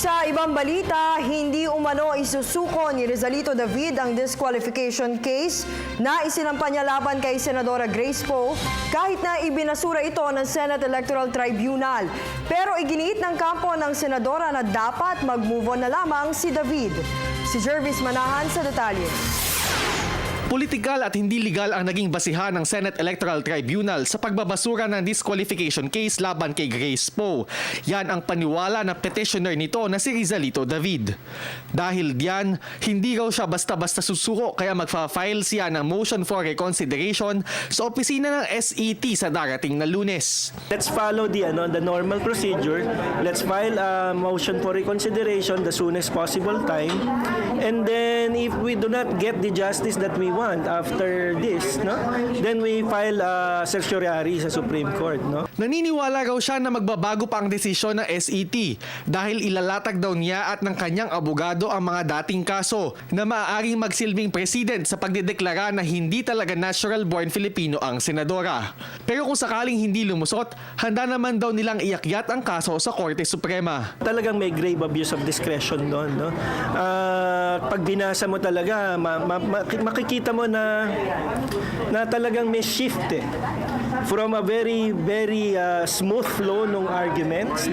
Sa ibang balita, hindi umano isusuko ni Rizalito David ang disqualification case na isinampa niya laban kay Senadora Grace Poe kahit na ibinasura ito ng Senate Electoral Tribunal. Pero iginiit ng kampo ng Senadora na dapat mag-move on na lamang si David. Si Jervis Manahan sa detalye. Politikal at hindi legal ang naging basihan ng Senate Electoral Tribunal sa pagbabasura ng disqualification case laban kay Grace Poe. Yan ang paniwala ng petitioner nito na si Rizalito David. Dahil diyan, hindi raw siya basta-basta susuko kaya magfa-file siya ng motion for reconsideration sa opisina ng SET sa darating na Lunes. Let's follow the normal procedure. Let's file a motion for reconsideration the soonest possible time. And then if we do not get the justice that we want after this, then we file a certiorari sa Supreme Court. Naniniwala raw siya na magbabago pa ang desisyon ng SET dahil ilalatag daw niya at ng kanyang abogado ang mga dating kaso na maaaring magsilbing president sa pagdedeklara na hindi talaga natural-born Filipino ang senadora. Pero kung sakaling hindi lumusot, handa naman daw nilang iakyat ang kaso sa Korte Suprema. Talagang may grave abuse of discretion doon. Pag binasa mo talaga, makikita mo na talagang may shift from a very smooth flow ng arguments,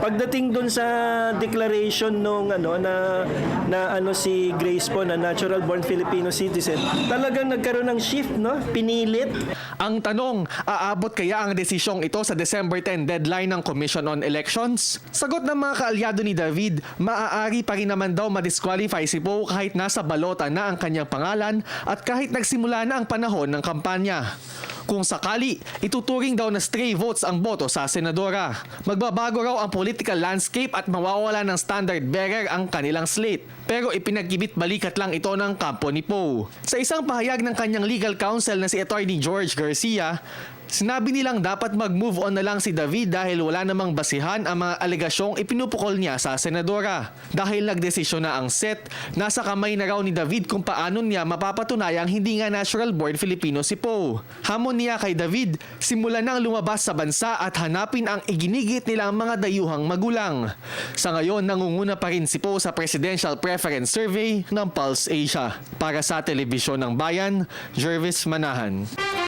pagdating dun sa declaration nung si Grace Poe na natural born Filipino citizen, talagang nagkaroon ng shift, pinilit. Ang tanong, aabot kaya ang desisyong ito sa December 10 deadline ng Commission on Elections? Sagot ng mga kaalyado ni David, maaari pa rin naman daw madisqualify si Poe kahit nasa balota na ang kanyang pangalan at kahit nagsimula na ang panahon ng kampanya. Kung sakali, ituturing daw na stray votes ang boto sa senadora. Magbabago raw ang political landscape at mawawala ng standard bearer ang kanilang slate. Pero ipinagkibit balikat lang ito ng kampo ni Poe. Sa isang pahayag ng kanyang legal counsel na si Attorney George Garcia, sinabi nilang dapat mag-move on na lang si David dahil wala namang basihan ang mga alegasyong ipinupukol niya sa senadora. Dahil nagdesisyon na ang SET, nasa kamay na raw ni David kung paano niya mapapatunayang hindi nga natural-born Filipino si Poe. Hamon niya kay David, simulan nang lumabas sa bansa at hanapin ang iginigit nilang mga dayuhang magulang. Sa ngayon, nangunguna pa rin si Poe sa Presidential Preference Survey ng Pulse Asia. Para sa Telebisyon ng Bayan, Jervis Manahan.